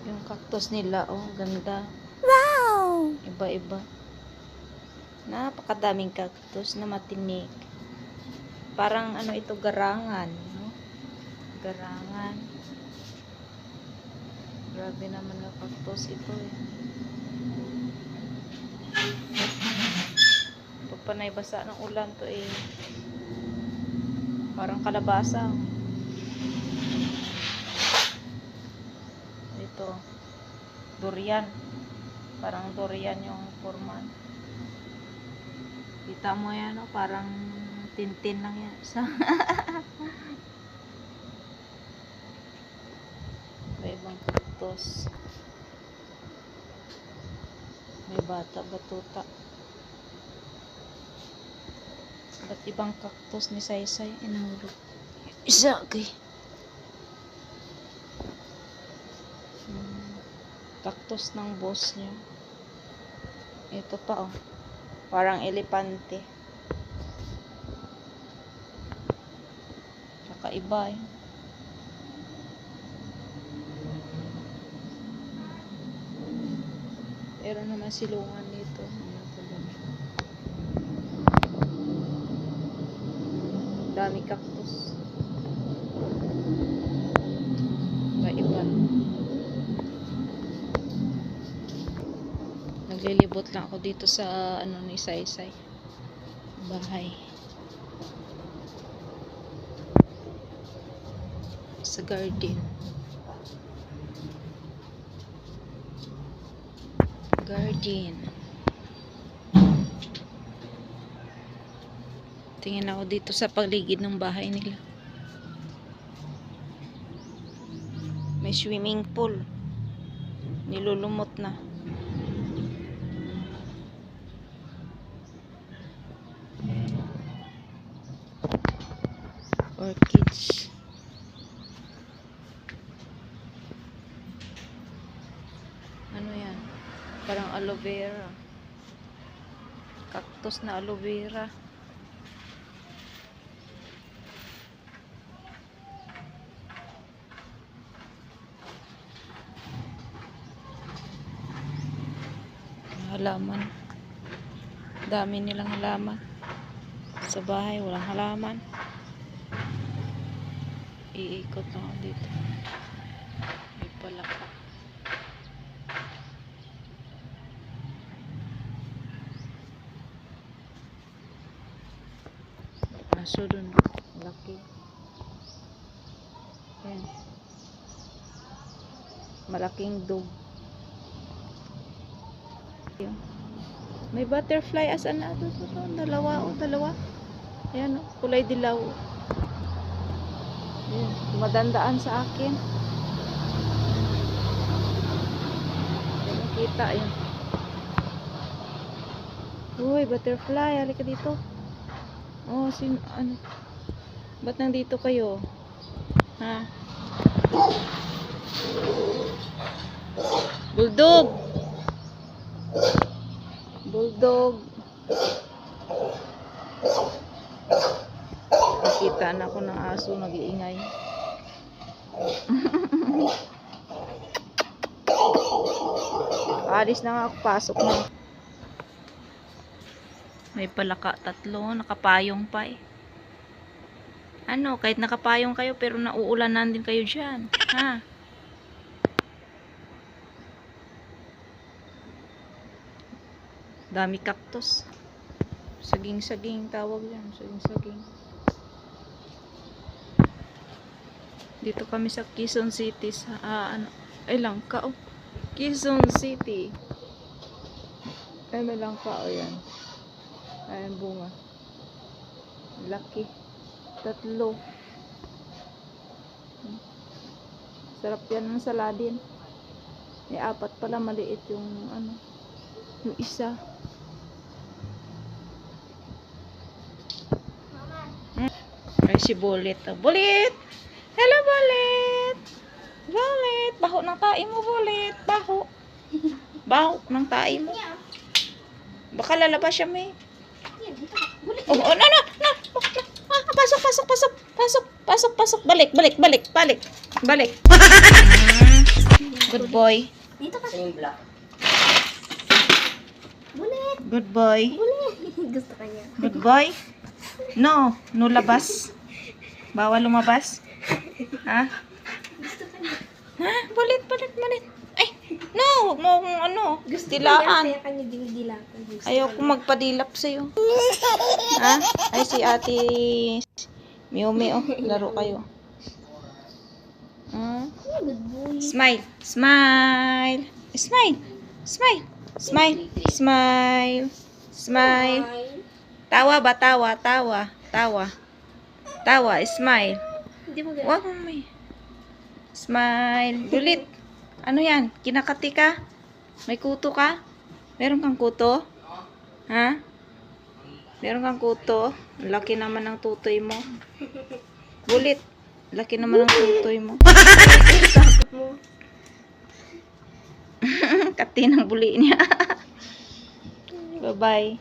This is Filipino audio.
Yung cactus nila, oh, ganda. Wow! Iba-iba. Napakadaming cactus na matinik. Parang ano ito, garangan, no? Garangan. Grabe naman na cactus ito, eh. Pag panay basa ng ulan to, eh. Parang kalabasa. Ito, durian. Parang durian yung forman. Kita mo yan, no? Parang tintin lang yan. May ibang cactus. May bata, batuta. Ba't ibang cactus ni Saysay? Inahulog. Isa, okay. Cactus ng boss niya. Ito pa, oh. Parang elepante. Kakaiba, eh. Meron naman silungan dito. Dami cactus. Iba-iba. Naglilibot lang ako dito sa ano ni Saysay. Bahay. Sa garden. Tingin ako dito sa paligid ng bahay nila. May swimming pool. Nilulumot na. Orchids. Ano yan? Parang aloe vera. Cactus na aloe vera. Halaman. Dami nilang halaman. Sa bahay walang halaman. Iikot lang ako dito. May palaka. Aso dun. Laki. Ayan. Malaking dog. May butterfly asan na ito? Dalawa, oh, dalawa. Ayan, oh, kulay dilaw. Ayan, tumadandaan sa akin. Ayan, nakita, ayan. Uy, butterfly, halika dito. Oh, ano? Ba't nandito kayo? Ha? Bulldog! Bulldog. Nakita na ako ng aso nag-iingay. Alis na nga ako, pasok na. May palaka tatlo, nakapayong pa, eh. Ano, kahit nakapayong kayo pero nauulanan din kayo dyan. Ha? Dami cactus. Saging-saging tawag yan. Saging-saging. Dito kami sa Quezon City. Sa, ano, ay langka, oh. Quezon City. Ay, may langka, oh, yan. Ayan, bunga. Laki. Tatlo. Sarap yan ng saladin. May apat pala, maliit yung, ano, yung isa. Ay, si Bullet. Oh, Bullet! Hello, Bullet! Bullet! Baho ng tae mo, Bullet. Baho. Baho ng tae mo. Baka lalabas siya, may. Oh, no, no, no, no. Pasok, pasok, pasok. Pasok, pasok, pasok. Balik, balik, balik, balik. Balik. Good boy. Dito ka. Yung black. Bulit. Good boy. Bulit. Gusto ka niya. Good boy. No. No labas. Bawal lumabas. Ha? Gusto ka niya. Ha? Bulit. Ay, no. Huwag mo akong ano. Gusto Dilaan. Kaya kanya dinidilakan. Ayoko magpadilap sa'yo. Ha? Ay, si ate Miumi, oh. Laro kayo. Good boy. Smile. Smile. Smile. Smile. Smile. Smile. Smile. Tawa ba? Tawa. Tawa. Smile. Hindi mo Wag mo may. Smile. Bulit. Ano yan? Kinakati ka? May kuto ka? Meron kang kuto? Ha? Meron kang kuto? Laki naman ng tutoy mo. Bulit. Laki naman ng tutoy mo. Kati ng buli niya. Bye-bye.